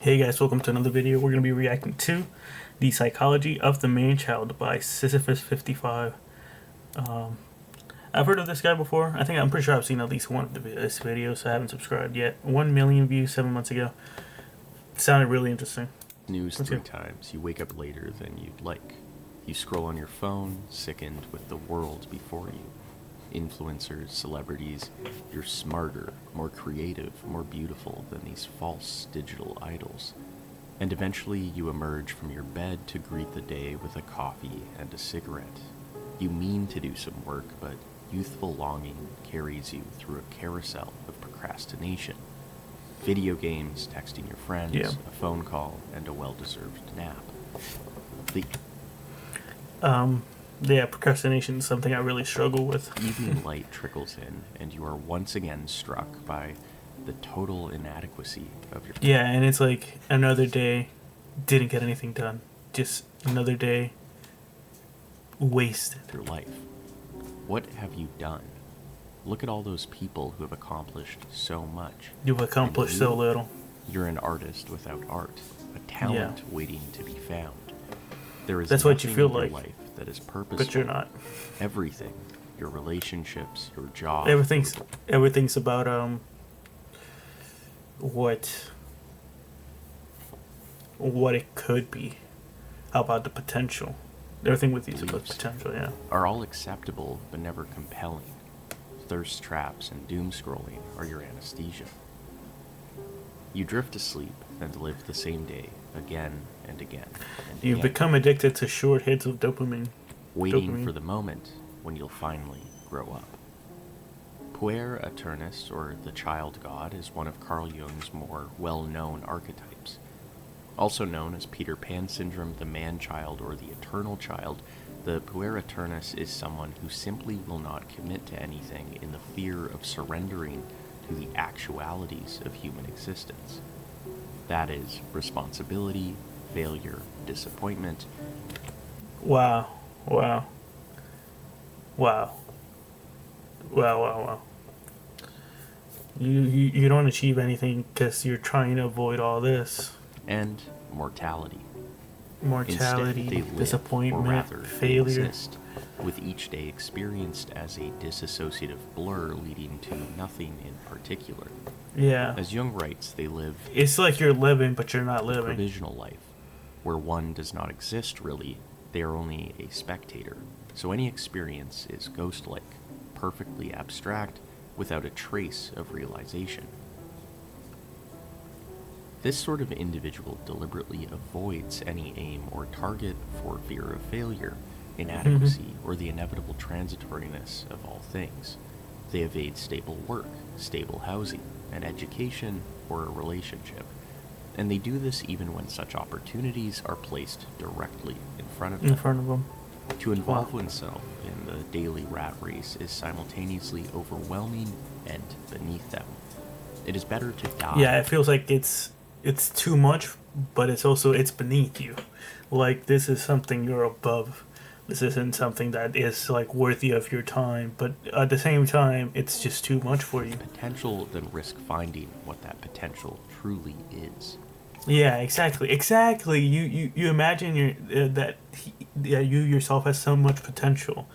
Hey guys, welcome to another video. We're going to be reacting to The Psychology of the Manchild by Sisyphus55. I've heard of this guy before. I'm pretty sure I've seen at least one of his videos, so I haven't subscribed yet. 1 million views 7 months ago. It sounded really interesting. Snooze three times. You wake up later than you'd like. You scroll on your phone, sickened with the world before you. Influencers, celebrities, you're smarter, more creative, more beautiful than these false digital idols. And eventually you emerge from your bed to greet the day with a coffee and a cigarette. You mean to do some work, but youthful longing carries you through a carousel of procrastination. Video games, texting your friends, a phone call, and a well-deserved nap. Procrastination is something I really struggle with. Evening light trickles in, and you are once again struck by the total inadequacy of your... Yeah, and it's like another day, didn't get anything done. Just another day wasted. Your life. What have you done? Look at all those people who have accomplished so much. You've accomplished so little. You're an artist without art, a talent waiting to be found. There is That's what you feel like. Life that is purposeful. But you're not. Everything, your relationships, your job. Everything's about what it could be. How about the potential? Everything with you is about potential, yeah. Are all acceptable but never compelling. Thirst traps and doom scrolling are your anesthesia. You drift asleep and live the same day again and again. You become addicted to short hits of dopamine. Waiting for the moment when you'll finally grow up. Puer Aeternus, or the child god, is one of Carl Jung's more well-known archetypes. Also known as Peter Pan syndrome, the man-child, or the eternal child, the Puer Aeternus is someone who simply will not commit to anything in the fear of surrendering to the actualities of human existence. That is responsibility, failure, disappointment. Wow. You don't achieve anything because you're trying to avoid all this. And mortality. Mortality, disappointment, or rather, failure. They exist, with each day experienced as a dissociative blur leading to nothing in particular. Yeah. As Jung writes, they live... It's like you're living, but you're not living. A provisional life, where one does not exist really, they are only a spectator. So any experience is ghost-like, perfectly abstract, without a trace of realization. This sort of individual deliberately avoids any aim or target for fear of failure, inadequacy, or the inevitable transitoriness of all things. They evade stable work, stable housing, an education, or a relationship. And they do this even when such opportunities are placed directly in front of them. To involve oneself in the daily rat race is simultaneously overwhelming and beneath them. It is better to die. Yeah, it feels like it's too much, but it's beneath you. Like, this is something you're above. This isn't something that is like worthy of your time, but at the same time, it's just too much for you. Potential than risk finding what that potential truly is. Yeah, exactly. You imagine you yourself has so much potential,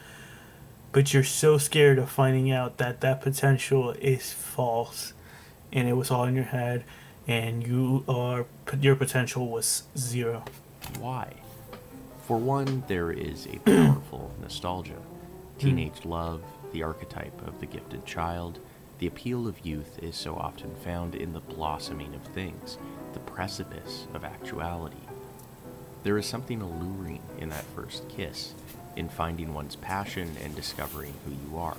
but you're so scared of finding out that potential is false, and it was all in your head, and your potential was zero. Why? For one, there is a powerful nostalgia. Teenage love, the archetype of the gifted child, the appeal of youth is so often found in the blossoming of things, the precipice of actuality. There is something alluring in that first kiss, in finding one's passion and discovering who you are.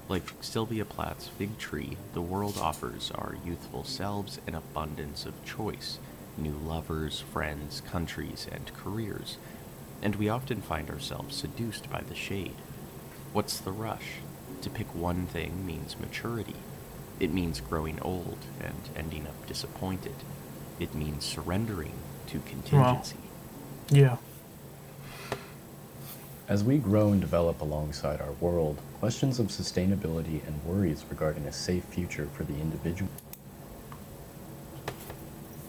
Like Sylvia Plath's fig tree, the world offers our youthful selves an abundance of choice, new lovers, friends, countries, and careers, and we often find ourselves seduced by the shade. What's the rush? To pick one thing means maturity. It means growing old and ending up disappointed. It means surrendering to contingency. Wow. Yeah. As we grow and develop alongside our world, questions of sustainability and worries regarding a safe future for the individual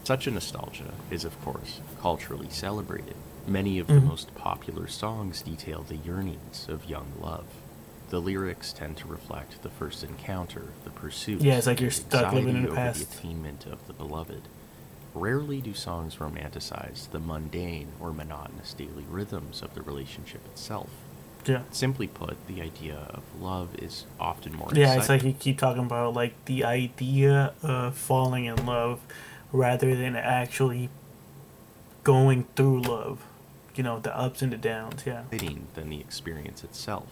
Such a nostalgia is, of course, culturally celebrated. Many of the most popular songs detail the yearnings of young love. The lyrics tend to reflect the first encounter, the pursuit, Yeah, it's like you're and stuck living in anxiety the over the past. attainment of the beloved. Rarely do songs romanticize the mundane or monotonous daily rhythms of the relationship itself. Yeah. Simply put, the idea of love is often more Yeah, it's like exciting. you keep talking about like the idea of falling in love rather than actually going through love. You know, the ups and the downs, yeah. Than the experience itself.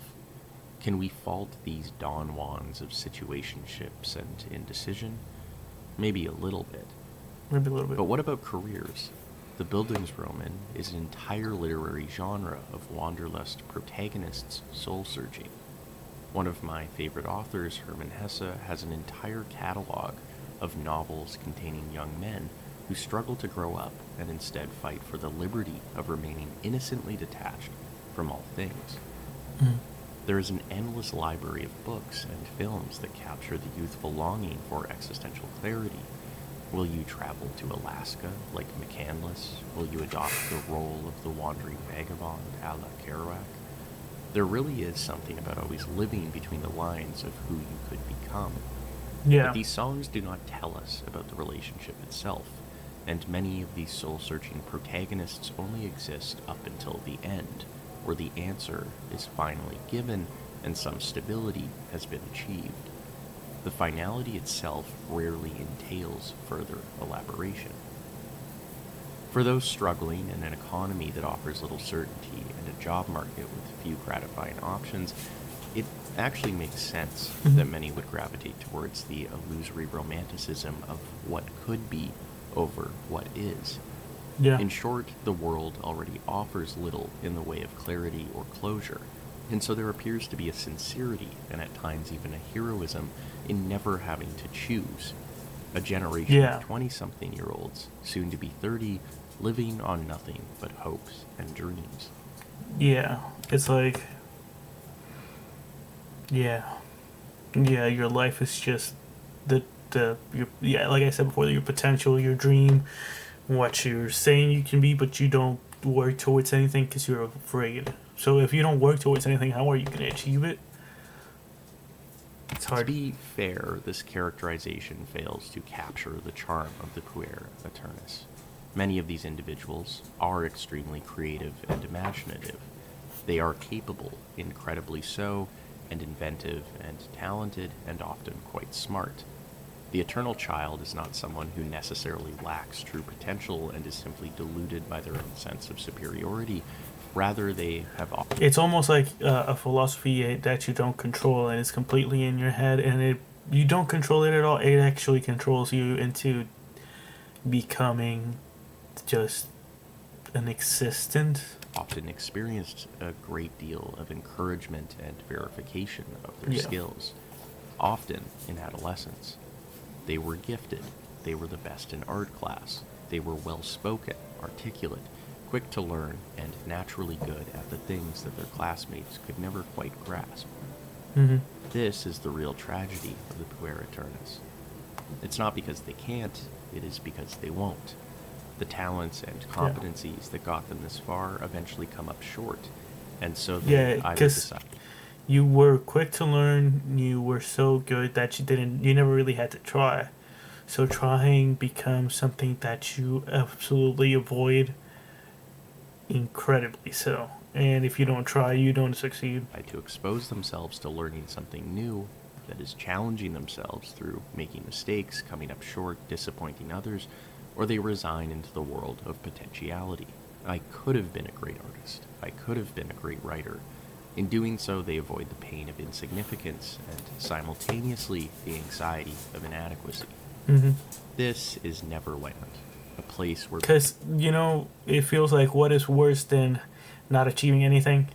Can we fault these Don Juans of situationships and indecision? Maybe a little bit. Maybe a little bit. But what about careers? The Bildungsroman is an entire literary genre of wanderlust protagonists soul-searching. One of my favorite authors, Hermann Hesse, has an entire catalog of novels containing young men who struggle to grow up and instead fight for the liberty of remaining innocently detached from all things. Mm. There is an endless library of books and films that capture the youthful longing for existential clarity. Will you travel to Alaska like McCandless? Will you adopt the role of the wandering vagabond a la Kerouac? There really is something about always living between the lines of who you could become. Yeah. But these songs do not tell us about the relationship itself, and many of these soul-searching protagonists only exist up until the end, where the answer is finally given and some stability has been achieved. The finality itself rarely entails further elaboration. For those struggling in an economy that offers little certainty and a job market with few gratifying options, it actually makes sense that many would gravitate towards the illusory romanticism of what could be over what is. Yeah. In short, the world already offers little in the way of clarity or closure, and so there appears to be a sincerity, and at times even a heroism, in never having to choose. A generation of 20-something-year-olds, soon to be 30, living on nothing but hopes and dreams. Yeah. It's like, yeah. Yeah, your life is just like I said before, your potential, your dream, what you're saying you can be, but you don't work towards anything because you're afraid. So if you don't work towards anything, how are you going to achieve it? It's To hard. be fair, this characterization fails to capture the charm of the puer aeternus. Many of these individuals are extremely creative and imaginative. They are capable, incredibly so, and inventive and talented and often quite smart. The eternal child is not someone who necessarily lacks true potential and is simply deluded by their own sense of superiority. Rather, they have It's almost like a philosophy that you don't control, and it's completely in your head, and you don't control it at all. It actually controls you into becoming just an existent. often experienced a great deal of encouragement and verification of their Yeah. skills, often in adolescence. They were gifted, they were the best in art class, they were well-spoken, articulate, quick to learn, and naturally good at the things that their classmates could never quite grasp. Mm-hmm. This is the real tragedy of the puer aeternus. It's not because they can't, it is because they won't. The talents and competencies that got them this far eventually come up short, and so they either because decide. you were quick to learn. You were so good that you never really had to try. So trying becomes something that you absolutely avoid, incredibly so. And if you don't try, you don't succeed. To expose themselves to learning something new, that is challenging themselves through making mistakes, coming up short, disappointing others, or they resign into the world of potentiality. I could have been a great artist. I could have been a great writer. In doing so, they avoid the pain of insignificance and simultaneously the anxiety of inadequacy. Mm-hmm. This is Neverland, a place where Because, it feels like what is worse than not achieving anything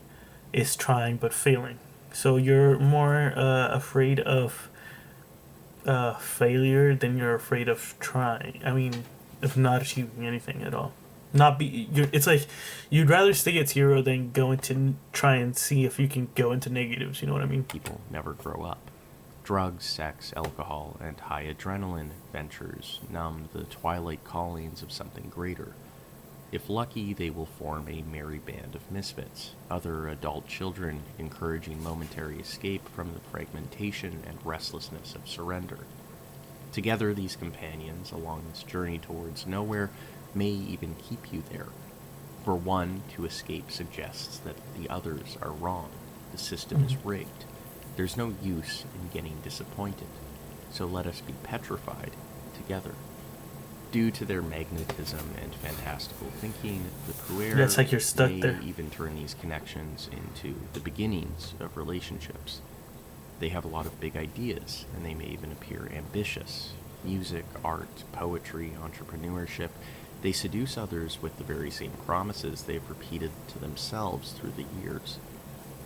is trying but failing. So you're more afraid of failure than you're afraid of trying. I mean, of not achieving anything at all. It's like you'd rather stay at zero than go into try and see if you can go into negatives. You know what I mean? people never grow up. Drugs, sex, alcohol, and high adrenaline ventures numb the twilight callings of something greater. If lucky, they will form a merry band of misfits, other adult children encouraging momentary escape from the fragmentation and restlessness of surrender. Together, these companions, along this journey towards nowhere, may even keep you there. For one, to escape suggests that the others are wrong. The system is rigged. There's no use in getting disappointed, so let us be petrified together. Due to their magnetism and fantastical thinking, the puer That's like you're stuck may there. even turn these connections into the beginnings of relationships. They have a lot of big ideas, and they may even appear ambitious. Music, art, poetry, entrepreneurship. They seduce others with the very same promises they've repeated to themselves through the years.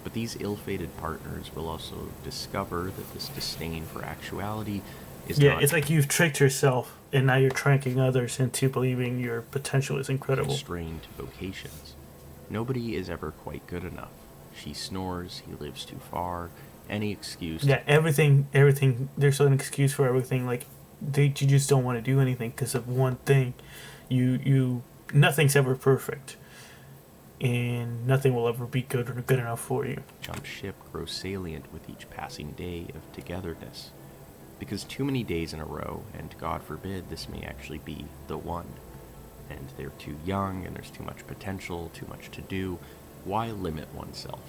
But these ill-fated partners will also discover that this disdain for actuality is Yeah, not it's like you've tricked yourself, and now you're tricking others into believing your potential is incredible. constrained vocations. Nobody is ever quite good enough. She snores, he lives too far, any excuse. Yeah, everything. There's an excuse for everything. Like you just don't want to do anything because of one thing. Nothing's ever perfect, and nothing will ever be good or good enough for you. Jump ship grows salient with each passing day of togetherness. Because too many days in a row, and God forbid this may actually be the one, and they're too young, and there's too much potential, too much to do, why limit oneself?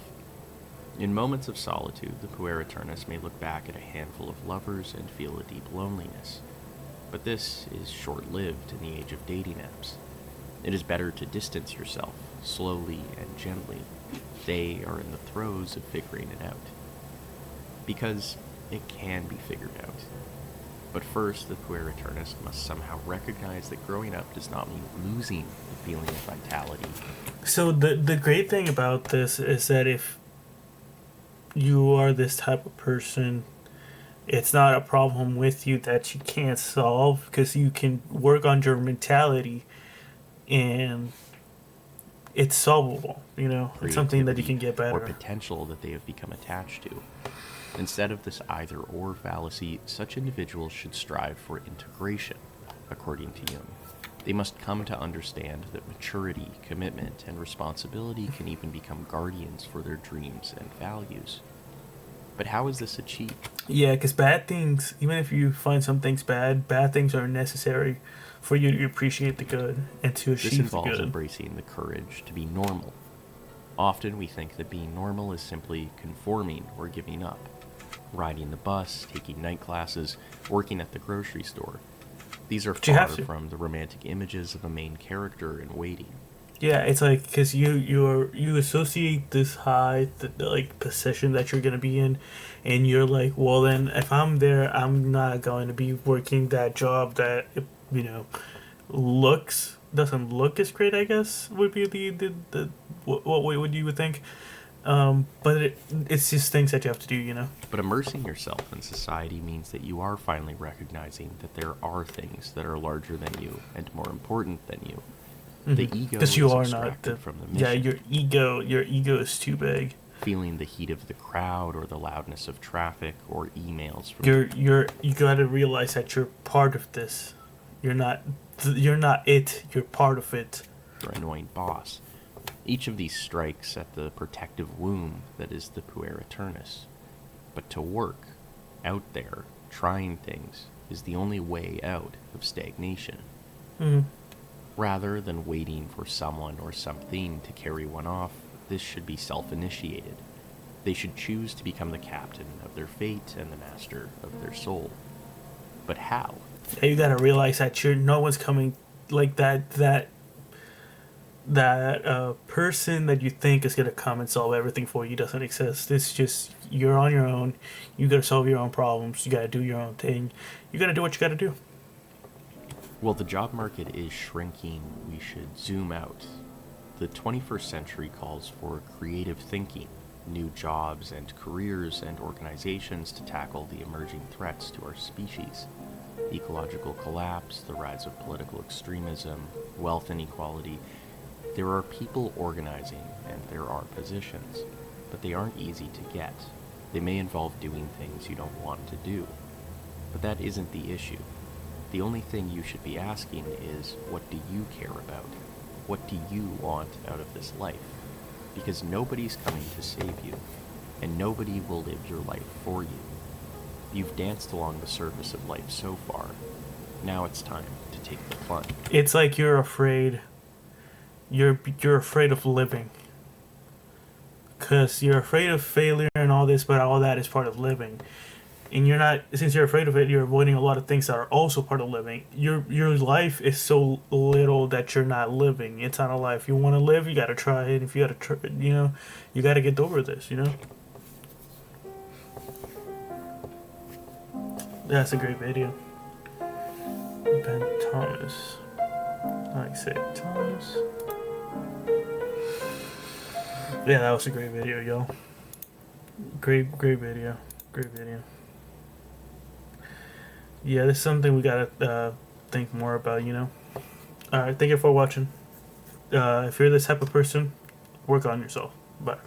In moments of solitude, the puer aeternus may look back at a handful of lovers and feel a deep loneliness. But this is short-lived in the age of dating apps. It is better to distance yourself, slowly and gently. They are in the throes of figuring it out. Because it can be figured out. But first, the puer aeternus must somehow recognize that growing up does not mean losing the feeling of vitality. So the great thing about this is that if you are this type of person, it's not a problem with you that you can't solve because you can work on your mentality and it's solvable, It's something that you can get or better. potential that they have become attached to. Instead of this either-or fallacy, such individuals should strive for integration, according to Jung. They must come to understand that maturity, commitment, and responsibility can even become guardians for their dreams and values. But how is this achieved? Yeah, because bad things, even if you find some things bad things are necessary for you to appreciate the good and to This achieve the involves good. embracing the courage to be normal. Often we think that being normal is simply conforming or giving up. Riding the bus, taking night classes, working at the grocery store. These are you far have to. from the romantic images of a main character in Waiting. Yeah, it's like because you associate this high like position that you're gonna be in, and you're like, well then if I'm there, I'm not going to be working that job that looks doesn't look as great. I guess would be the what way would you would think. But it's just things that you have to do. But immersing yourself in society means that you are finally recognizing that there are things that are larger than you and more important than you. The ego Because is you are not extracted from the mission. yeah, your ego is too big. Feeling the heat of the crowd or the loudness of traffic or emails from You got to realize that you're part of this. You're not it. You're part of it. your annoying boss. Each of these strikes at the protective womb that is the puer aeternus. But to work, out there, trying things, is the only way out of stagnation. Mhm. Rather than waiting for someone or something to carry one off, this should be self-initiated. They should choose to become the captain of their fate and the master of their soul. But how? Yeah, you gotta realize that no one's coming like that person that you think is gonna come and solve everything for you doesn't exist. It's just you're on your own. You gotta solve your own problems. You gotta do your own thing. You gotta do what you gotta do. Well, the job market is shrinking. We should zoom out. The 21st century calls for creative thinking, new jobs and careers and organizations to tackle the emerging threats to our species. Ecological collapse, the rise of political extremism, wealth inequality. There are people organizing and there are positions, but they aren't easy to get. They may involve doing things you don't want to do. But that isn't the issue. The only thing you should be asking is, what do you care about? What do you want out of this life? Because nobody's coming to save you, and nobody will live your life for you. You've danced along the surface of life so far. Now it's time to take the plunge. It's like you're afraid. You're afraid of living. Because you're afraid of failure and all this, but all that is part of living. And you're not, since you're afraid of it, you're avoiding a lot of things that are also part of living. Your life is so little that you're not living. It's not a life. You want to live, you got to try it. If you got to try, you got to get over this, That's a great video. Ben Thomas. I like say Thomas. Yeah, that was a great video, yo. Great video. Great video. Yeah, this is something we gotta think more about, Alright, thank you for watching. If you're this type of person, work on yourself. Bye.